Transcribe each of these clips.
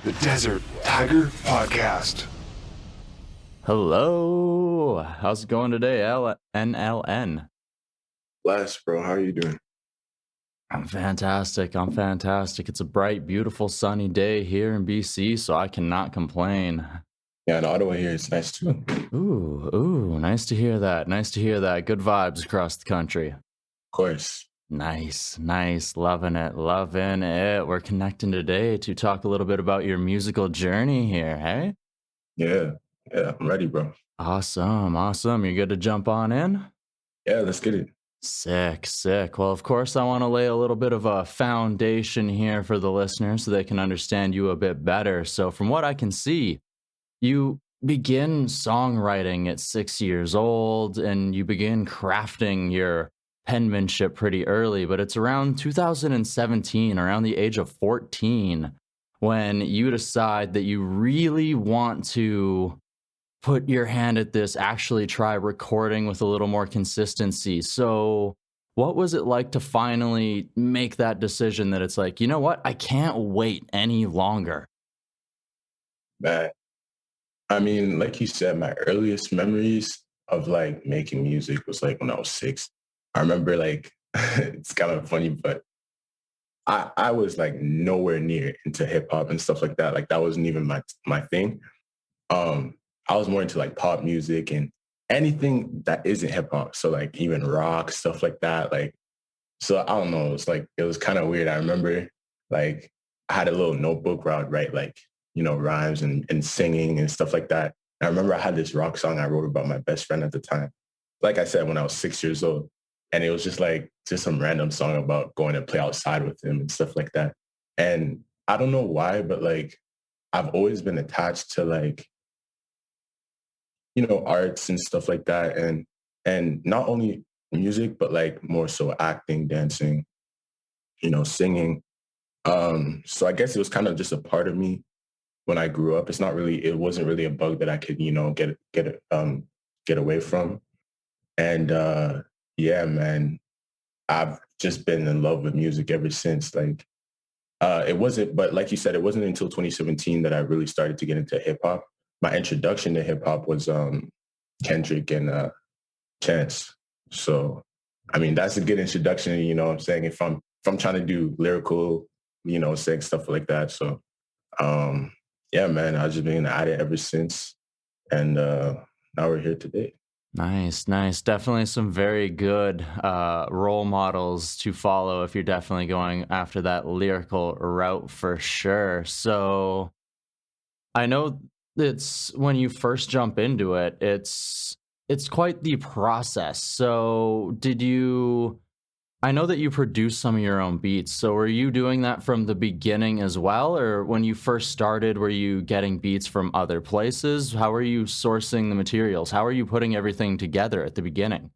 the Desert Tiger Podcast. Hello. How's it going today, NLN? Bless, bro. How are you doing? I'm fantastic. It's a bright, beautiful, sunny day here in BC, so I cannot complain. Yeah, in Ottawa here, it's nice too. Ooh, nice to hear that. Good vibes across the country. Of course. Nice. Loving it. We're connecting today to talk a little bit about your musical journey here, hey? Yeah, I'm ready, bro. Awesome. You're good to jump on in? Yeah, let's get it. Sick. Well, of course, I want to lay a little bit of a foundation here for the listeners so they can understand you a bit better. So from what I can see, you begin songwriting at 6 years old and you begin crafting your penmanship pretty early, but it's around 2017, around the age of 14, when you decide that you really want to put your hand at this, actually try recording with a little more consistency. So what was it like to finally make that decision that it's like, you know what, I can't wait any longer? Man, I mean, like you said, my earliest memories of like making music was like when I was 6. I remember like, it's kind of funny, but I was like nowhere near into hip hop and stuff like that. Like that wasn't even my thing. I was more into like pop music and anything that isn't hip hop. So like even rock, stuff like that. Like, so I don't know. It was kind of weird. I remember like I had a little notebook where I would write like, rhymes and singing and stuff like that. And I remember I had this rock song I wrote about my best friend at the time. Like I said, when I was 6 years old. And it was just some random song about going to play outside with him and stuff like that. And I don't know why, but like I've always been attached to like, arts and stuff like that. And not only music, but like more so acting, dancing, singing. So I guess it was kind of just a part of me when I grew up. It wasn't really a bug that I could, get away from. And yeah, man, I've just been in love with music ever since. Like but like you said, it wasn't until 2017 that I really started to get into hip hop. My introduction to hip hop was Kendrick and Chance. So, I mean, that's a good introduction. You know what I'm saying? If I'm trying to do lyrical, saying stuff like that. So, yeah, man, I've just been at it ever since. And now we're here today. Nice. Definitely some very good role models to follow if you're definitely going after that lyrical route for sure. So I know it's when you first jump into it, it's quite the process. So I know that you produce some of your own beats. So were you doing that from the beginning as well? Or when you first started, were you getting beats from other places? How are you sourcing the materials? How are you putting everything together at the beginning?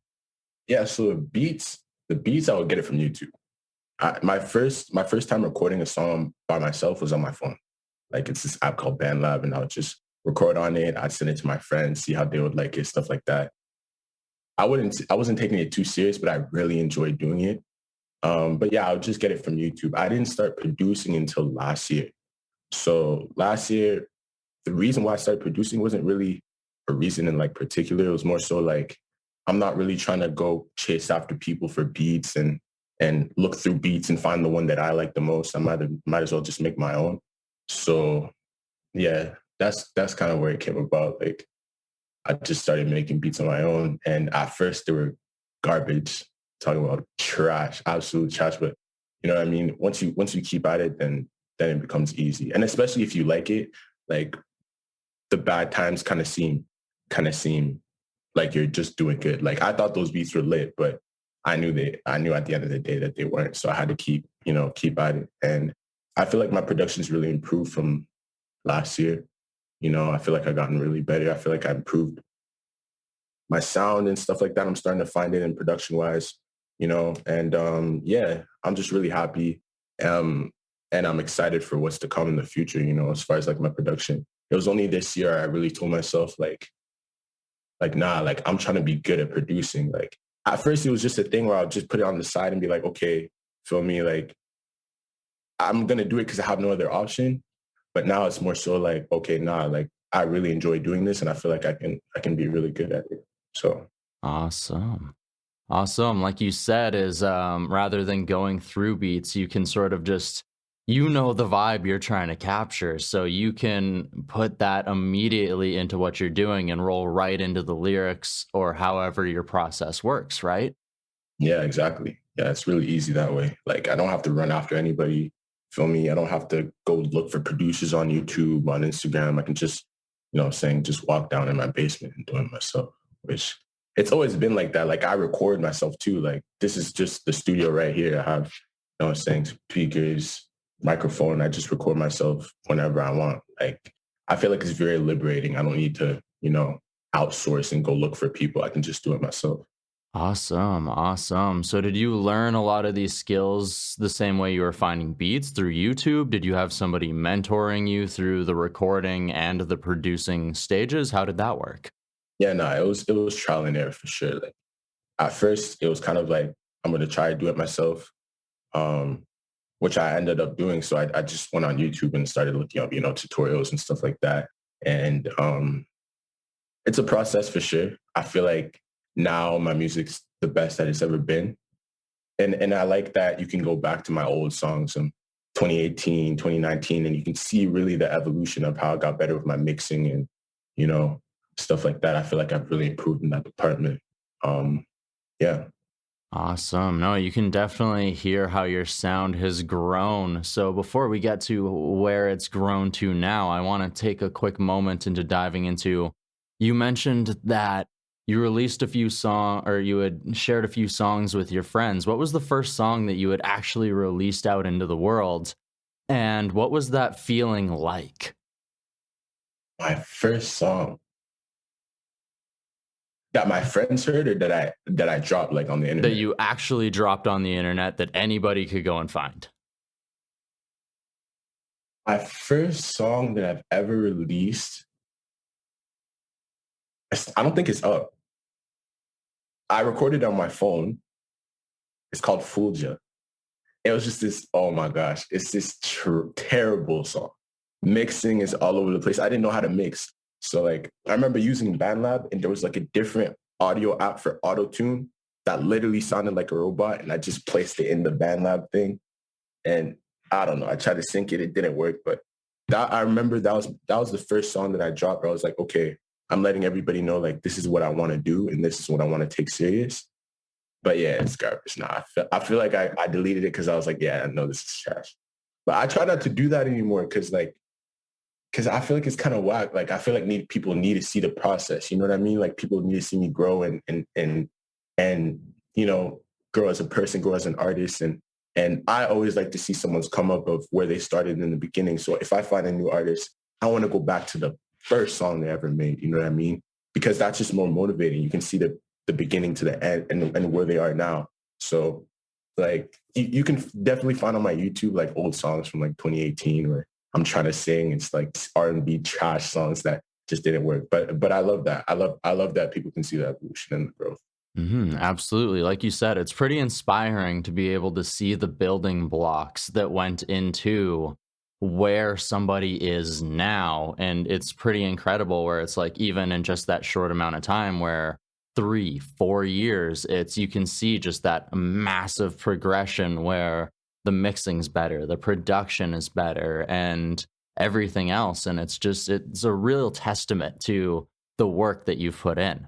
Yeah, so the beats, I would get it from YouTube. My first time recording a song by myself was on my phone. Like it's this app called BandLab, and I would just record on it. I'd send it to my friends, see how they would like it, stuff like that. I wasn't taking it too serious, but I really enjoyed doing it. But yeah, I would just get it from YouTube. I didn't start producing until last year. So last year, the reason why I started producing wasn't really a reason in like particular. It was more so like, I'm not really trying to go chase after people for beats and look through beats and find the one that I like the most. I might as well just make my own. So yeah, that's kind of where it came about. Like, I just started making beats on my own. And at first they were garbage, talking about trash, absolute trash. But you know what I mean? Once you keep at it, then it becomes easy. And especially if you like it, like the bad times kind of seem like you're just doing good. Like I thought those beats were lit, but I knew at the end of the day that they weren't. So I had to keep at it. And I feel like my production's really improved from last year. I feel like I've gotten really better. I feel like I improved my sound and stuff like that. I'm starting to find it in production wise, and yeah, I'm just really happy. And I'm excited for what's to come in the future, as far as like my production. It was only this year I really told myself like, nah, like I'm trying to be good at producing. Like at first it was just a thing where I'll just put it on the side and be like, okay, feel me? Like I'm going to do it because I have no other option. But now it's more so like, okay, nah, like I really enjoy doing this and I feel like I can be really good at it. So Awesome. Awesome. Like you said, is rather than going through beats, you can sort of just, you know, the vibe you're trying to capture. So you can put that immediately into what you're doing and roll right into the lyrics or however your process works, right? yeah, exactly. Yeah, it's really easy that way. Like I don't have to run after anybody. Feel me? I don't have to go look for producers on YouTube, on Instagram. I can just, saying just walk down in my basement and do it myself, which it's always been like that. Like I record myself too. Like this is just the studio right here. I have, saying speakers, microphone. I just record myself whenever I want. Like I feel like it's very liberating. I don't need to, outsource and go look for people. I can just do it myself. Awesome. Awesome. So did you learn a lot of these skills the same way you were finding beats through YouTube? Did you have somebody mentoring you through the recording and the producing stages? How did that work? Yeah, no, it was trial and error for sure. Like at first it was kind of like I'm gonna try to do it myself, um, which I ended up doing. So I just went on YouTube and started looking up, tutorials and stuff like that. And it's a process for sure. I feel like now my music's the best that it's ever been. And I like that you can go back to my old songs from 2018, 2019, and you can see really the evolution of how I got better with my mixing and, you know, stuff like that. I feel like I've really improved in that department. Um, yeah. Awesome. No, you can definitely hear how your sound has grown. So before we get to where it's grown to now, I want to take a quick moment into diving into, you mentioned that you released a few songs or you had shared a few songs with your friends. What was the first song that you had actually released out into the world? And what was that feeling like? My first song that my friends heard or that I dropped like on the That internet. you actually dropped on the internet that anybody could go and find? My first song that I've ever released, I don't think it's up. I recorded it on my phone. It's called Fooled Ya. It was just this, oh my gosh, it's this terrible song. Mixing is all over the place. I didn't know how to mix. So like, I remember using BandLab and there was like a different audio app for auto tune that literally sounded like a robot. And I just placed it in the BandLab thing. And I don't know, I tried to sync it. It didn't work, but I remember that was the first song that I dropped. Where I was like, okay, I'm letting everybody know like, this is what I want to do. And this is what I want to take serious. But yeah, it's garbage. Nah, I feel like I deleted it because I was like, yeah, I know this is trash. But I try not to do that anymore because I feel like it's kind of whack. Like I feel like people need to see the process. You know what I mean? Like people need to see me grow and grow as a person, grow as an artist. And I always like to see someone's come up of where they started in the beginning. So if I find a new artist, I want to go back to the first song they ever made. You know what I mean? Because that's just more motivating. You can see the beginning to the end and where they are now. So like you can definitely find on my YouTube like old songs from like 2018 where I'm trying to sing. It's like R&B trash songs that just didn't work. But I love that. I love that people can see the evolution and the growth. Absolutely. Like you said, it's pretty inspiring to be able to see the building blocks that went into where somebody is now. And it's pretty incredible where it's like, even in just that short amount of time where 3, 4 years, you can see just that massive progression where the mixing's better, the production is better, and everything else. And it's a real testament to the work that you've put in.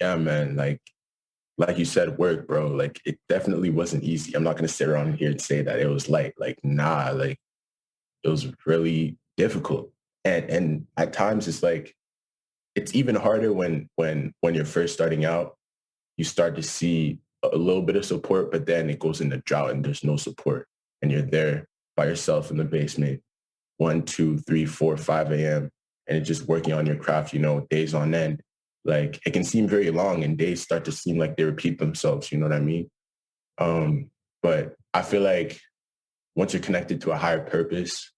Yeah, man. Like you said, work, bro. Like it definitely wasn't easy. I'm not gonna sit around here and say that it was light. Like, nah, like it was really difficult. And at times it's like it's even harder when you're first starting out. You start to see a little bit of support, but then it goes into drought and there's no support. And you're there by yourself in the basement, 1, 2, 3, 4, 5 a.m. and it's just working on your craft, days on end. Like it can seem very long and days start to seem like they repeat themselves. You know what I mean? But I feel like once you're connected to a higher purpose,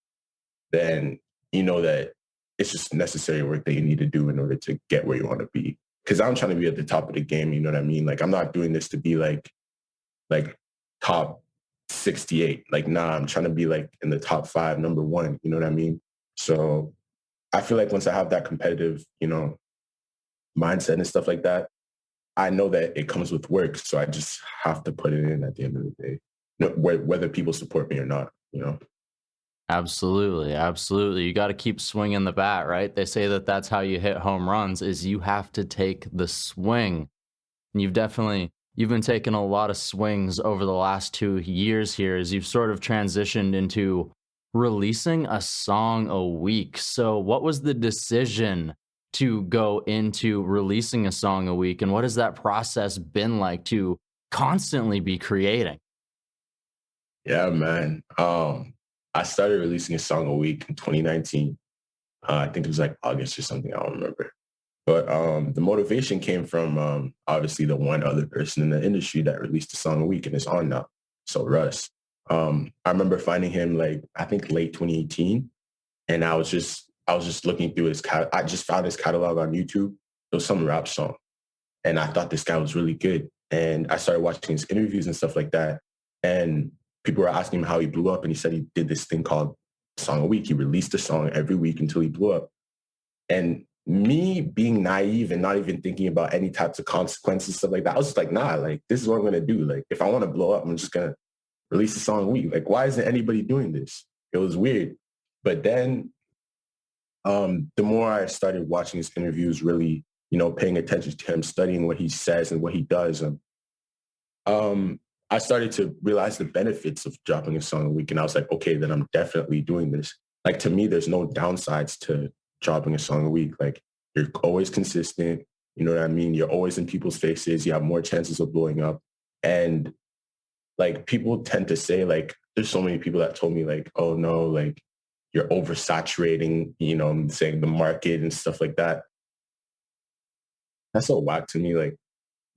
then you know that it's just necessary work that you need to do in order to get where you want to be. Because I'm trying to be at the top of the game. You know what I mean? Like I'm not doing this to be like top 68. Like, nah, I'm trying to be like in the top 5, number 1. You know what I mean? So I feel like once I have that competitive, mindset and stuff like that, I know that it comes with work. So I just have to put it in at the end of the day, whether people support me or not. Absolutely, absolutely. You got to keep swinging the bat, right? They say that that's how you hit home runs is you have to take the swing. And you've been taking a lot of swings over the last 2 years here as you've sort of transitioned into releasing a song a week. So what was the decision to go into releasing a song a week, and what has that process been like to constantly be creating? Yeah, man. I started releasing a song a week in 2019. I think it was like August or something. I don't remember. But the motivation came from obviously the one other person in the industry that released a song a week and is on now. So Russ. I remember finding him like I think late 2018, and I was just looking through I just found his catalog on YouTube. It was some rap song, and I thought this guy was really good. And I started watching his interviews and stuff like that. And people were asking him how he blew up, and he said he did this thing called Song a Week. He released a song every week until he blew up. And me being naive and not even thinking about any types of consequences, stuff like that, I was just like, nah, like this is what I'm gonna do. Like if I want to blow up, I'm just gonna release a song a week. Like, why isn't anybody doing this? It was weird. But then the more I started watching his interviews, really, paying attention to him, studying what he says and what he does, I started to realize the benefits of dropping a song a week. And I was like, okay, then I'm definitely doing this. Like to me, there's no downsides to dropping a song a week. Like you're always consistent. You know what I mean? You're always in people's faces. You have more chances of blowing up. And like people tend to say like, there's so many people that told me like, oh no, like you're oversaturating, saying the market and stuff like that. That's so whack to me. Like,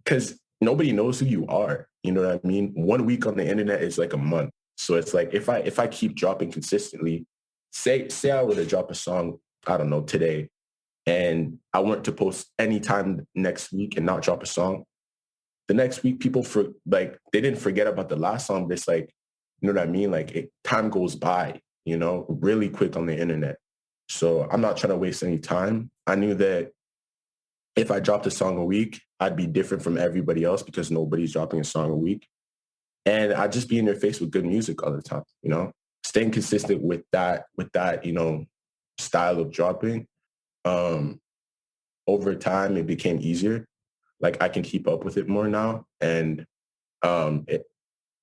because nobody knows who you are. You know what I mean? 1 week on the internet is like a month. So it's like if I keep dropping consistently, say I were to drop a song, I don't know, today, and I weren't to post anytime next week and not drop a song, the next week people they didn't forget about the last song, but it's like, you know what I mean? Like time goes by, really quick on the internet. So I'm not trying to waste any time. I knew that if I dropped a song a week, I'd be different from everybody else because nobody's dropping a song a week. And I'd just be in their face with good music all the time. Staying consistent with that, style of dropping. Over time, it became easier. Like I can keep up with it more now. And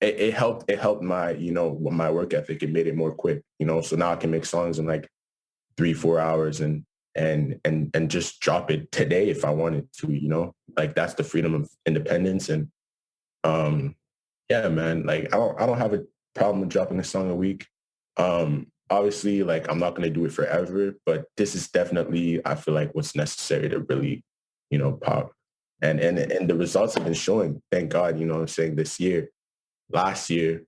it helped my work ethic. It made it more quick. So now I can make songs in like 3-4 hours and just drop it today if I wanted to. Like that's the freedom of independence. And yeah, man, like I don't have a problem with dropping a song a week. Obviously, like I'm not going to do it forever, but this is definitely, I feel like, what's necessary to really, pop. And the results have been showing, thank God, I'm saying this year. Last year,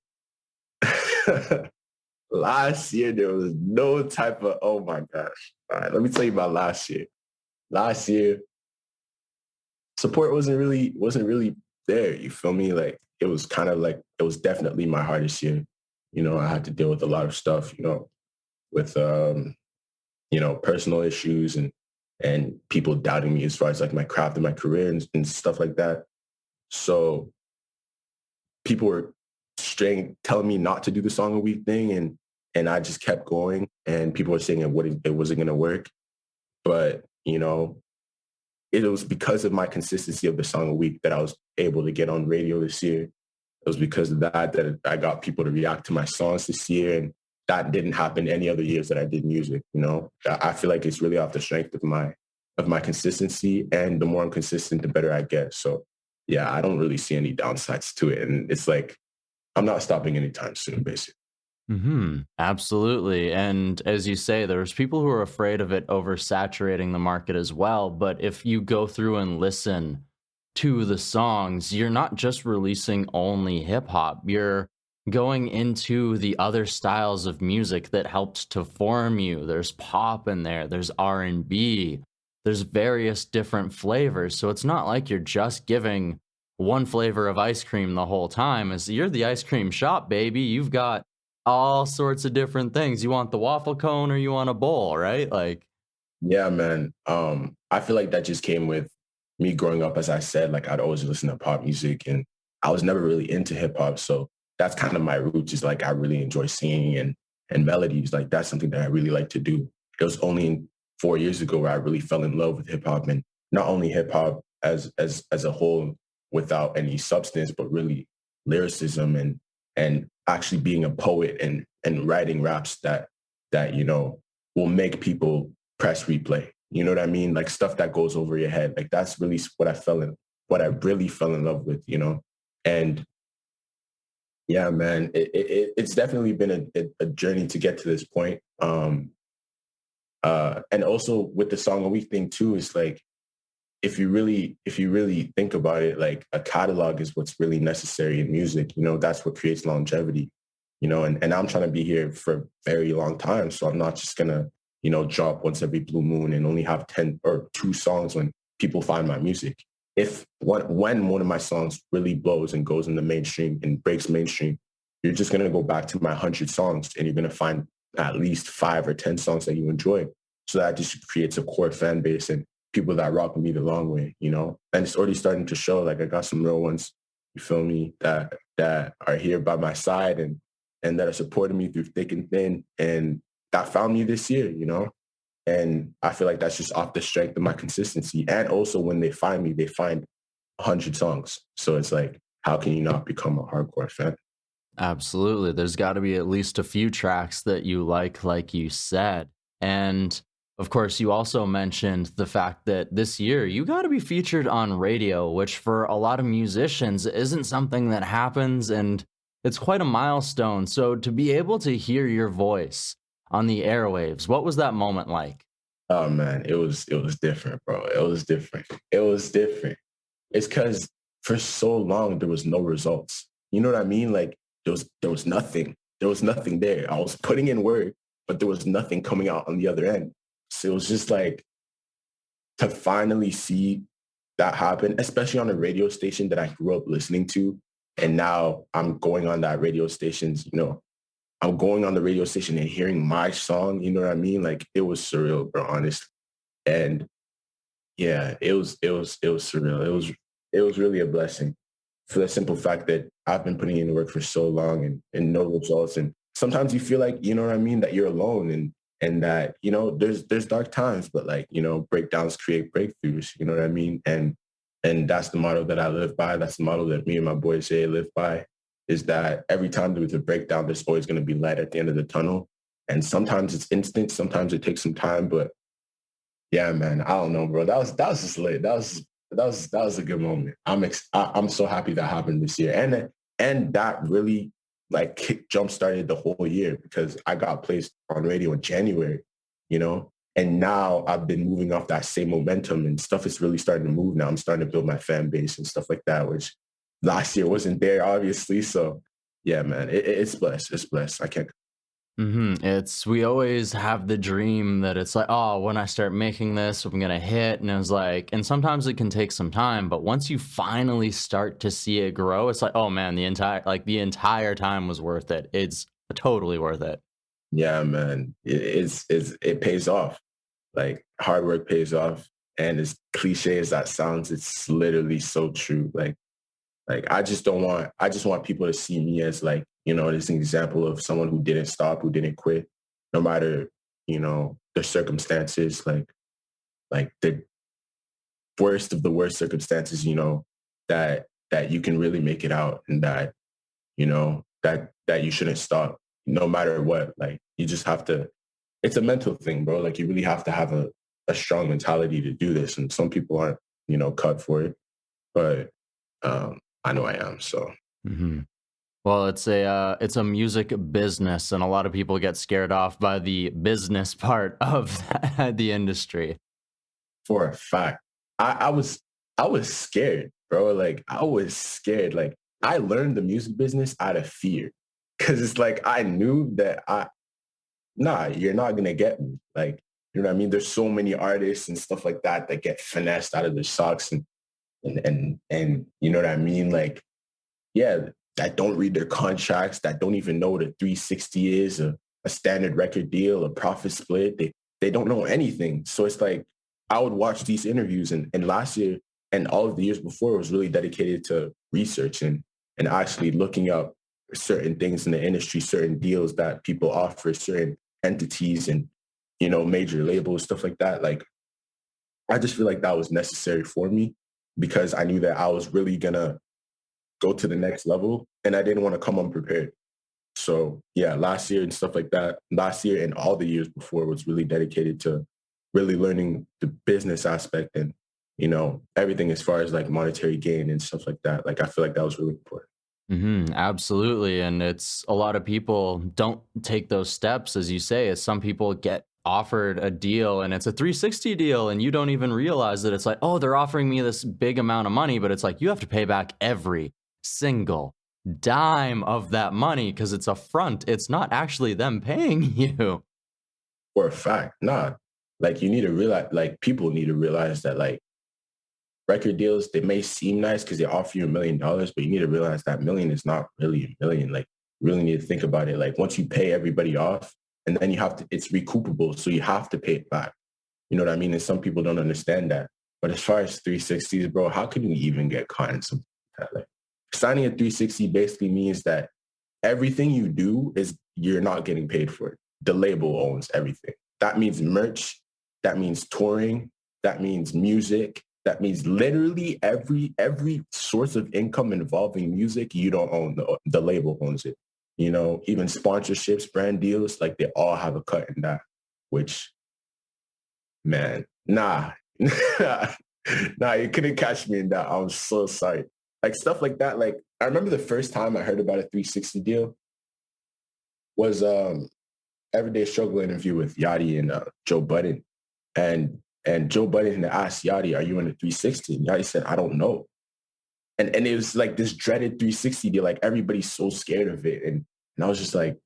last year there was no type of, oh my gosh. All right, let me tell you about last year. Last year, support wasn't really there. You feel me? Like it was kind of like it was definitely my hardest year. I had to deal with a lot of stuff, with personal issues and people doubting me as far as like my craft and my career and stuff like that. So people were telling me not to do the song a week thing, and I just kept going. And people were saying it wasn't going to work, but it was because of my consistency of the song a week that I was able to get on radio this year. It was because of that I got people to react to my songs this year, and that didn't happen any other years that I did music. I feel like it's really off the strength of my consistency, and the more I'm consistent, the better I get. So yeah, I don't really see any downsides to it, and it's like I'm not stopping anytime soon, basically. Absolutely. And as you say, there's people who are afraid of it oversaturating the market as well. But if you go through and listen to the songs, you're not just releasing only hip hop. You're going into the other styles of music that helped to form you. There's pop in there, there's R&B, there's various different flavors. So it's not like you're just giving one flavor of ice cream the whole time. As you're the ice cream shop, baby. You've got all sorts of different things. You want the waffle cone or you want a bowl, right? Like, Yeah, man. I feel like that just came with me growing up. As I said, like I'd always listen to pop music, and I was never really into hip hop. So that's kind of my roots. Is like I really enjoy singing and melodies. Like that's something that I really like to do. It was only 4 years ago where I really fell in love with hip hop, and not only hip hop as a whole without any substance, but really lyricism and actually being a poet and writing raps that will make people press replay. You know what I mean? Like stuff that goes over your head. Like that's really what I really fell in love with, And yeah, man, it's definitely been a journey to get to this point. And also with the song a week thing too, is like if you really think about it, like a catalog is what's really necessary in music. That's what creates longevity. And I'm trying to be here for a very long time. So I'm not just gonna, drop once every blue moon and only have 10 or 2 songs when people find my music. If when one of my songs really blows and goes in the mainstream and breaks mainstream, you're just gonna go back to my 100 songs and you're gonna find at least 5 or 10 songs that you enjoy. So that just creates a core fan base and people that rock with me the long way, And it's already starting to show. Like I got some real ones, you feel me, that are here by my side and that are supporting me through thick and thin and that found me this year, And I feel like that's just off the strength of my consistency. And also when they find me, they find 100 songs. So it's like, how can you not become a hardcore fan? absolutely. There's got to be at least a few tracks that you like you said. And of course, you also mentioned the fact that this year you got to be featured on radio, which for a lot of musicians isn't something that happens. And it's quite a milestone. So to be able to hear your voice on the airwaves, what was that moment like? Oh man, it was different, bro. It was different. It was different. It's because for so long there was no results. You know what I mean? Like there was nothing. There was nothing there. I was putting in work, but there was nothing coming out on the other end. So it was just like to finally see that happen, especially on a radio station that I grew up listening to. And now I'm going on that radio station's, I'm going on the radio station and hearing my song, you know what I mean? Like it was surreal, bro, honestly. And yeah, it was surreal. It was really a blessing for the simple fact that I've been putting in the work for so long and no results. And sometimes you feel like, you know what I mean, that you're alone and that, there's dark times, but like, breakdowns create breakthroughs, you know what I mean? And that's the motto that I live by. That's the motto that me and my boys say live by, is that every time there's a breakdown, there's always going to be light at the end of the tunnel. And sometimes it's instant, sometimes it takes some time, but yeah, man, I don't know, bro. That was just lit. That was a good moment. I'm so happy that happened this year, and that really like jump started the whole year because I got placed on radio in January, and now I've been moving off that same momentum and stuff is really starting to move now. I'm starting to build my fan base and stuff like that, which last year wasn't there, obviously. So yeah, man, it's blessed. It's blessed. I can't. It's we always have the dream that it's like, oh, when I start making this, I'm gonna hit, and it was like, and sometimes it can take some time, but once you finally start to see it grow, it's like, oh man, the entire time was worth it. It's totally worth it. Yeah, man, it pays off. Like hard work pays off. And as cliche as that sounds, it's literally so true. Like I just want people to see me as like, as an example of someone who didn't stop, who didn't quit, no matter, the circumstances, like the worst of the worst circumstances, that you can really make it out and that, that you shouldn't stop no matter what. Like you just have to, it's a mental thing, bro. Like you really have to have a strong mentality to do this. And some people aren't, cut for it, but I know I am. So hmm Well, it's a music business, and a lot of people get scared off by the business part of the industry. for a fact, I was scared, bro. Like I was scared. Like I learned the music business out of fear. Cause it's like I knew that nah, you're not gonna get me. Like, you know what I mean? There's so many artists and stuff like that that get finessed out of their socks and you know what I mean? Like, yeah, that don't read their contracts, that don't even know what a 360 is, a standard record deal, a profit split. They don't know anything. So it's like I would watch these interviews, and last year and all of the years before was really dedicated to research and actually looking up certain things in the industry, certain deals that people offer, certain entities and, major labels, stuff like that. Like, I just feel like that was necessary for me because I knew that I was really going to go to the next level and I didn't want to come unprepared. So yeah, last year and stuff like that, last year and all the years before was really dedicated to really learning the business aspect and, everything as far as like monetary gain and stuff like that. Like, I feel like that was really important. Absolutely. And it's a lot of people don't take those steps, as you say, as some people get offered a deal and it's a 360 deal and you don't even realize that it's like, oh, they're offering me this big amount of money, but it's like you have to pay back every single dime of that money because it's a front. It's not actually them paying you. For a fact, nah. Like, you need to realize, like, people need to realize that, like, record deals, they may seem nice because they offer you $1 million, but you need to realize that million is not really a million. Like, you really need to think about it. Like, once you pay everybody off and then it's recoupable. So you have to pay it back. You know what I mean? And some people don't understand that. But as far as 360s, bro, how can you even get caught in something like that? Like, signing a 360 basically means that everything you do is you're not getting paid for it. The label owns everything. That means merch. That means touring. That means music. That means literally every source of income involving music, you don't own. The label owns it. Even sponsorships, brand deals, like they all have a cut in that, which, man, nah, nah, you couldn't catch me in that. I'm so sorry. Like, stuff like that. Like, I remember the first time I heard about a 360 deal was Everyday Struggle interview with Yachty and Joe Budden. And Joe Budden asked Yachty, are you in a 360? And Yachty said, I don't know. And it was like this dreaded 360 deal. Like, everybody's so scared of it. And I was just like,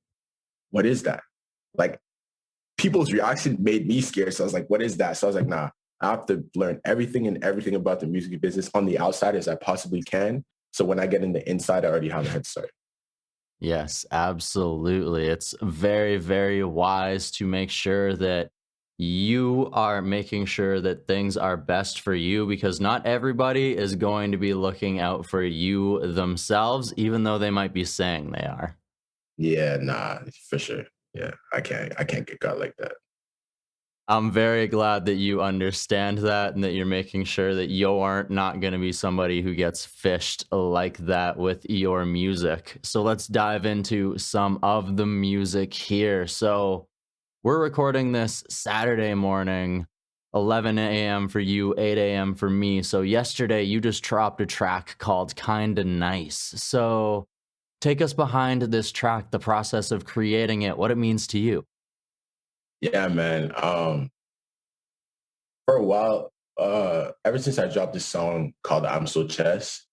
what is that? Like, people's reaction made me scared. So I was like, what is that? So I was like, nah, I have to learn everything about the music business on the outside as I possibly can. So when I get in the inside, I already have a head start. Yes, absolutely. It's very, very wise to make sure that you are making sure that things are best for you because not everybody is going to be looking out for you themselves, even though they might be saying they are. Yeah, nah, for sure. Yeah, I can't get caught like that. I'm very glad that you understand that and that you're making sure that you're not going to be somebody who gets fished like that with your music. So let's dive into some of the music here. So we're recording this Saturday morning, 11 a.m. for you, 8 a.m. for me. So yesterday you just dropped a track called Kinda Nice. So take us behind this track, the process of creating it, what it means to you. Yeah, man. For a while, ever since I dropped this song called I'm So Chess,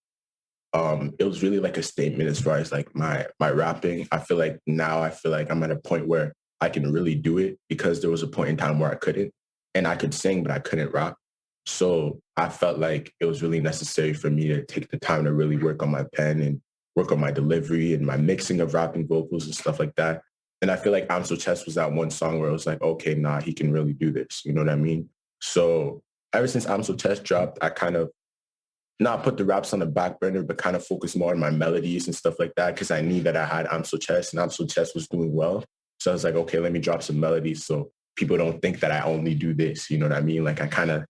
it was really like a statement as far as like my rapping. I feel like I'm at a point where I can really do it because there was a point in time where I couldn't and I could sing, but I couldn't rap. So I felt like it was really necessary for me to take the time to really work on my pen and work on my delivery and my mixing of rapping vocals and stuff like that. And I feel like I'm So Chess was that one song where I was like, okay, nah, he can really do this. You know what I mean? So ever since I'm So Chess dropped, I kind of not put the raps on the back burner, but kind of focus more on my melodies and stuff like that because I knew that I had I'm So Chess and I'm So Chess was doing well. So I was like, okay, let me drop some melodies so people don't think that I only do this. You know what I mean? Like, I kind of,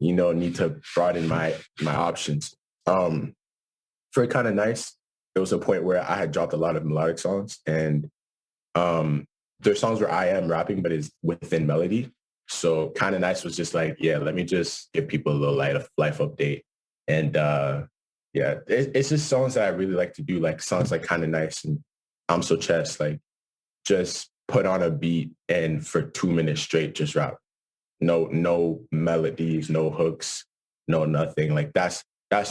need to broaden my options. For Kinda Nice, it was a point where I had dropped a lot of melodic songs and there's songs where I am rapping, but it's within melody. So Kinda Nice was just like, yeah, let me just give people a little life update. And yeah, it's just songs that I really like to do, like songs like Kinda Nice and I'm So Chess, like just put on a beat and for 2 minutes straight, just rap. No melodies, no hooks, no nothing. Like that's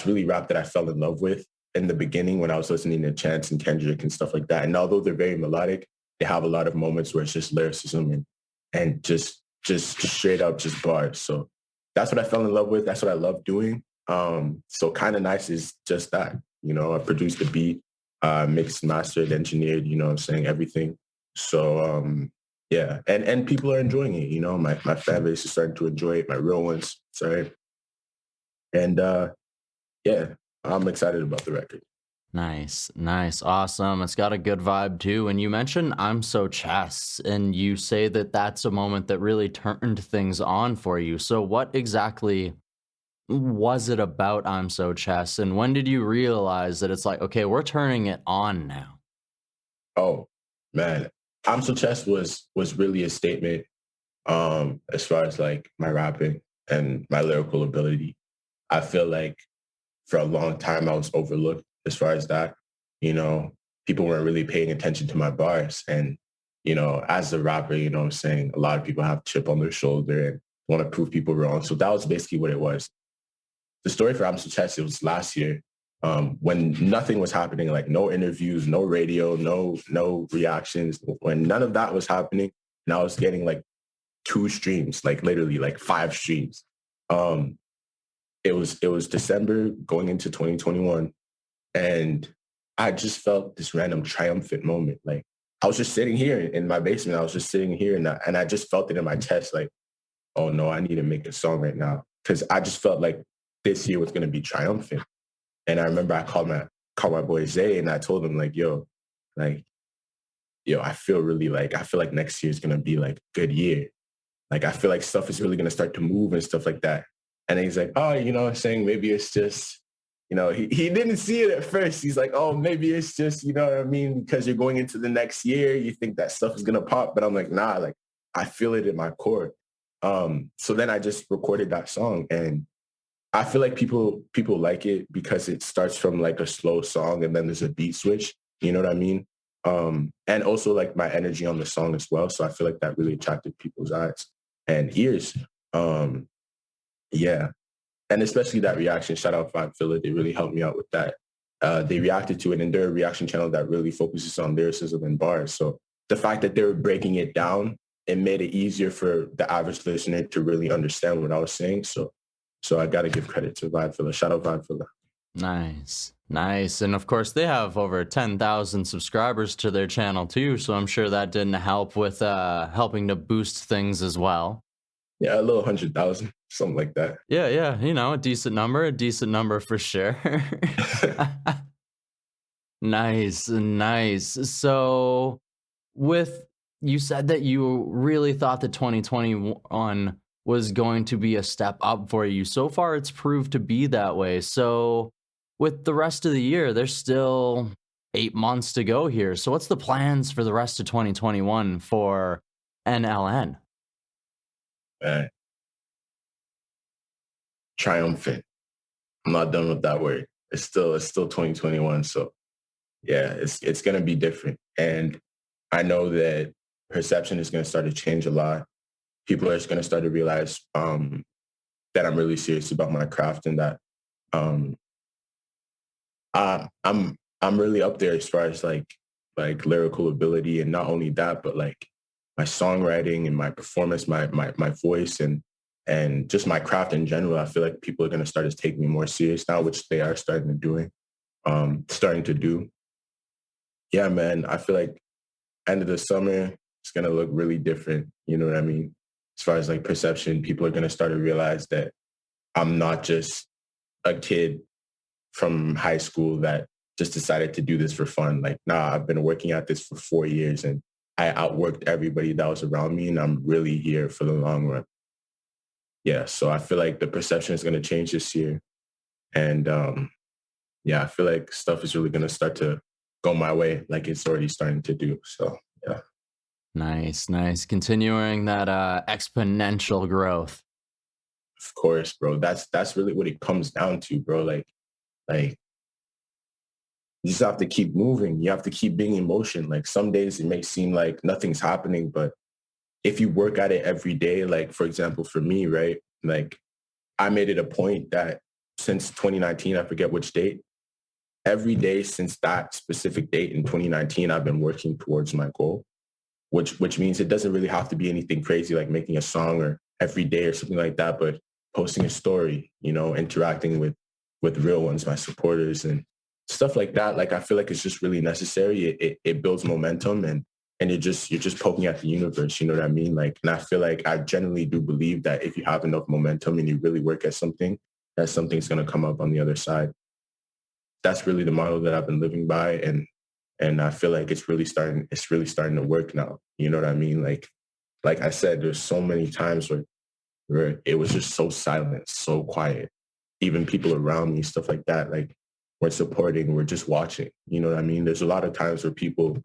really rap that I fell in love with in the beginning when I was listening to Chance and Kendrick and stuff like that. And although they're very melodic, they have a lot of moments where it's just lyricism and just straight up just bars. So that's what I fell in love with. That's what I love doing. So Kinda Nice is just that. I produced the beat. mixed, mastered, engineered, you know what I'm saying, everything. So yeah, and people are enjoying it, you know, my fan base is starting to enjoy it, my real ones, sorry. And yeah, I'm excited about the record. Nice, nice, awesome. It's got a good vibe too. And you mentioned I'm So Chess, and you say that that's a moment that really turned things on for you. So, what exactly was it about I'm So Chess? And when did you realize that it's like, okay, we're turning it on now? Oh man, I'm So Chess was really a statement as far as like my rapping and my lyrical ability. I feel like for a long time I was overlooked as far as that. You know, people weren't really paying attention to my bars. And, you know, as a rapper, you know what I'm saying, a lot of people have chip on their shoulder and want to prove people wrong. So that was basically what it was. The story for Amstel Chess, it was last year when nothing was happening, like no interviews, no radio, no reactions. When none of that was happening, and I was getting like 2 streams, like literally like 5 streams. Um, it was December going into 2021, and I just felt this random triumphant moment. Like I was just sitting here in my basement. I was just sitting here, and I just felt it in my chest. Like, oh no, I need to make a song right now, because I just felt like this year was going to be triumphant. And I remember I called my boy Zay, and I told him like, like, I feel like next year is going to be like a good year. Like, I feel like stuff is really going to start to move and stuff like that. And he's like, oh, you know what I'm saying? Maybe it's just, you know, he didn't see it at first. He's like, oh, maybe it's just, you know what I mean? Because you're going into the next year, you think that stuff is going to pop. But I'm like, nah, like I feel it in my core. So then I just recorded that song, and I feel like people like it because it starts from like a slow song and then there's a beat switch. You know what I mean? And also like my energy on the song as well. So I feel like that really attracted people's eyes and ears. Yeah. And especially that reaction, shout out Vibe Filler, they really helped me out with that. They reacted to it, and they're a reaction channel that really focuses on lyricism and bars. So the fact that they were breaking it down, it made it easier for the average listener to really understand what I was saying. So I got to give credit to Vibe Filler. Shout out Vibe Filler. Nice, nice. And of course, they have over 10,000 subscribers to their channel too. So I'm sure that didn't help with helping to boost things as well. Yeah, a little 100,000, something like that. Yeah, yeah. You know, a decent number for sure. Nice, nice. So, with you said that you really thought that 2021 was going to be a step up for you. So far, it's proved to be that way. So, with the rest of the year, there's still 8 months to go here. So, what's the plans for the rest of 2021 for NLN? Man, triumphant. I'm not done with that word. It's still 2021. So yeah, it's gonna be different. And I know that perception is gonna start to change a lot. People are just gonna start to realize that I'm really serious about my craft, and that um, I'm really up there as far as like lyrical ability, and not only that, but like my songwriting and my performance, my voice, and just my craft in general. I feel like people are gonna start to take me more serious now, which they are starting to do. Yeah, man. I feel like end of the summer, it's gonna look really different. You know what I mean? As far as like perception, people are gonna start to realize that I'm not just a kid from high school that just decided to do this for fun. Like, nah, I've been working at this for 4 years, and I outworked everybody that was around me, and I'm really here for the long run. Yeah, so I feel like the perception is going to change this year. And yeah, I feel like stuff is really going to start to go my way, like it's already starting to do. So yeah. Nice, nice. Continuing that exponential growth. Of course, bro. That's really what it comes down to, bro. Like you just have to keep moving. You have to keep being in motion. Like some days it may seem like nothing's happening, but if you work at it every day, like for example, for me, right? Like I made it a point that since 2019, I forget which date, every day since that specific date in 2019, I've been working towards my goal, which means it doesn't really have to be anything crazy like making a song or every day or something like that, but posting a story, you know, interacting with real ones, my supporters, and stuff like that. Like I feel like it's just really necessary. It builds momentum and you're just poking at the universe. You know what I mean? Like, and I feel like I generally do believe that if you have enough momentum and you really work at something, that something's going to come up on the other side. That's really the model that I've been living by, and I feel like it's really starting to work now. You know what I mean? Like I said, there's so many times where it was just so silent, so quiet. Even people around me, stuff like that, like we're supporting, we're just watching. You know what I mean? There's a lot of times where people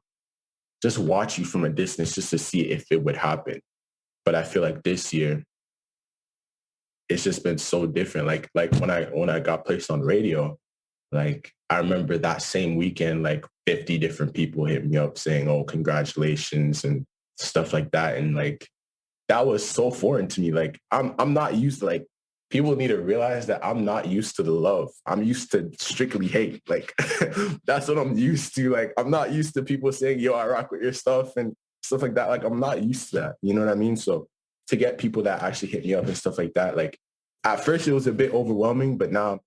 just watch you from a distance just to see if it would happen. But I feel like this year, it's just been so different. Like when I got placed on radio, like I remember that same weekend, like 50 different people hit me up saying, "Oh, congratulations," and stuff like that. And like that was so foreign to me. Like I'm not used to, like, people need to realize that I'm not used to the love. I'm used to strictly hate. Like that's what I'm used to. Like I'm not used to people saying, "Yo, I rock with your stuff," and stuff like that. Like I'm not used to that. You know what I mean? So to get people that actually hit me up and stuff like that, like at first it was a bit overwhelming, but now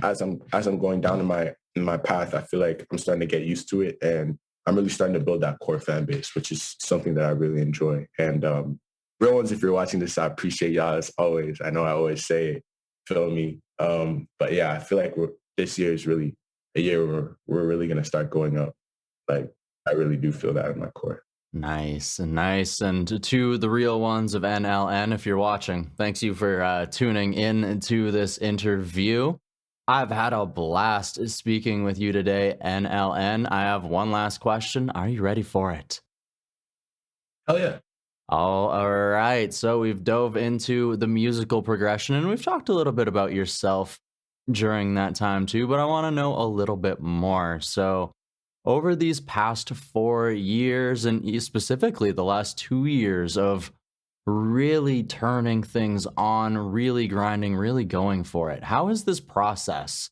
as I'm going down in my path, I feel like I'm starting to get used to it, and I'm really starting to build that core fan base, which is something that I really enjoy. And real ones, if you're watching this, I appreciate y'all as always. I know I always say it, feel me. But yeah, I feel like this year is really a year where we're really gonna start going up. Like I really do feel that in my core. Nice and nice. And to the real ones of NLN, if you're watching, thanks you for tuning in to this interview. I've had a blast speaking with you today, NLN. I have one last question. Are you ready for it? Hell yeah. All right. So we've dove into the musical progression and we've talked a little bit about yourself during that time too, but I want to know a little bit more. So over these past 4 years, and specifically the last 2 years of really turning things on, really grinding, really going for it, how has this process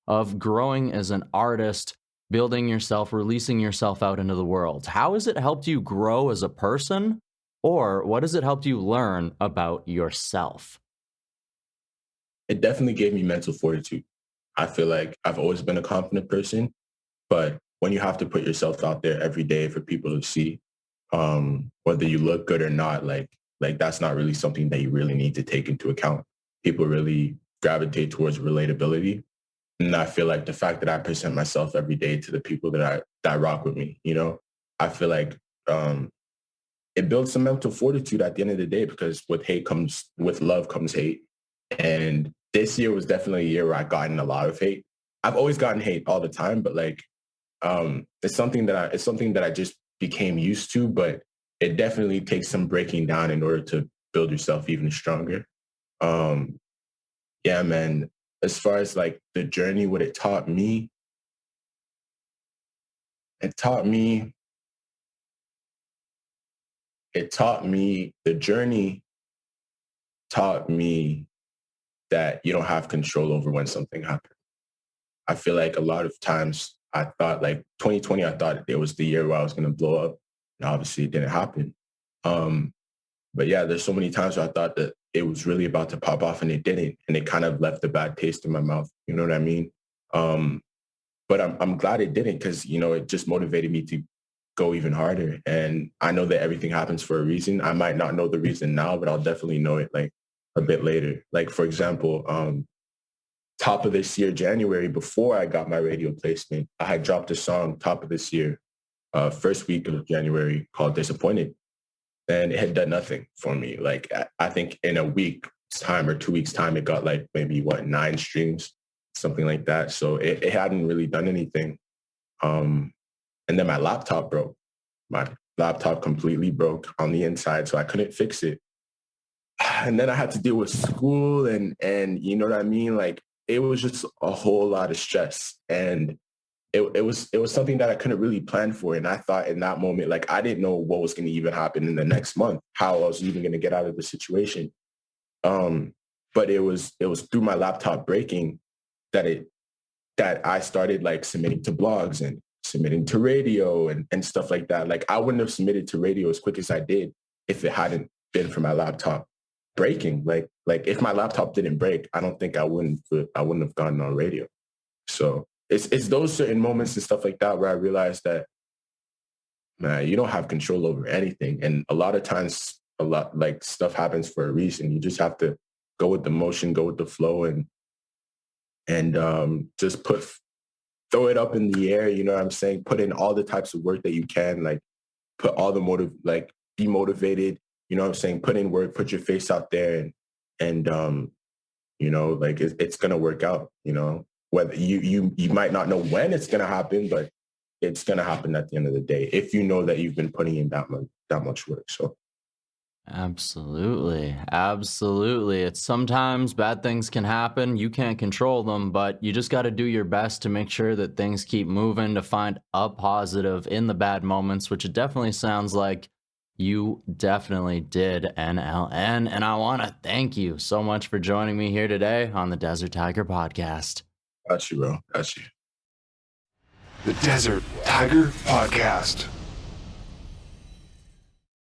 of growing as an artist, building yourself, releasing yourself out into the world, how has it helped you grow as a person? Or what has it helped you learn about yourself? It definitely gave me mental fortitude. I feel like I've always been a confident person, but when you have to put yourself out there every day for people to see, whether you look good or not, like that's not really something that you really need to take into account. People really gravitate towards relatability. And I feel like the fact that I present myself every day to the people that rock with me, you know, I feel like it builds some mental fortitude at the end of the day, because with love comes hate. And this year was definitely a year where I gotten a lot of hate. I've always gotten hate all the time, but like it's something that I just became used to, but it definitely takes some breaking down in order to build yourself even stronger. Um, yeah, man. As far as like the journey, what it taught me, the journey taught me that you don't have control over when something happens. I feel like a lot of times I thought, like 2020, I thought it was the year where I was going to blow up. And obviously it didn't happen. Um, but yeah, there's so many times where I thought that it was really about to pop off and it didn't. And it kind of left a bad taste in my mouth. You know what I mean? Um, but I'm glad it didn't, because, you know, it just motivated me to go even harder. And I know that everything happens for a reason. I might not know the reason now, but I'll definitely know it like a bit later. Like, for example, top of this year, January, before I got my radio placement, I had dropped a song top of this year, first week of January, called Disappointed. And it had done nothing for me. Like, I think in a week's time or 2 weeks time, it got like maybe 9 streams, something like that. So it hadn't really done anything. And then my laptop broke. My laptop completely broke on the inside, so I couldn't fix it. And then I had to deal with school and you know what I mean? Like, it was just a whole lot of stress. And it was something that I couldn't really plan for. And I thought in that moment, like, I didn't know what was going to even happen in the next month, how I was even going to get out of the situation. But it was through my laptop breaking that I started like submitting to blogs and submitting to radio and stuff like that. Like, I wouldn't have submitted to radio as quick as I did if it hadn't been for my laptop breaking. Like if my laptop didn't break, I don't think I wouldn't have gotten on radio. So it's those certain moments and stuff like that where I realized that, man, you don't have control over anything. And a lot of times, a lot like stuff happens for a reason. You just have to go with the motion, go with the flow, and just throw it up in the air. You know what I'm saying? Put in all the types of work that you can, like put all the be motivated. You know what I'm saying? Put in work, put your face out there, and like it's gonna work out. Whether you might not know when it's gonna happen, but it's gonna happen at the end of the day if you know that you've been putting in that much work. So Absolutely. Absolutely. It's sometimes bad things can happen. You can't control them, but you just got to do your best to make sure that things keep moving, to find a positive in the bad moments, which it definitely sounds like you definitely did, NLN. And I want to thank you so much for joining me here today on the Desert Tiger Podcast. got you, bro. Got you. The Desert Tiger Podcast.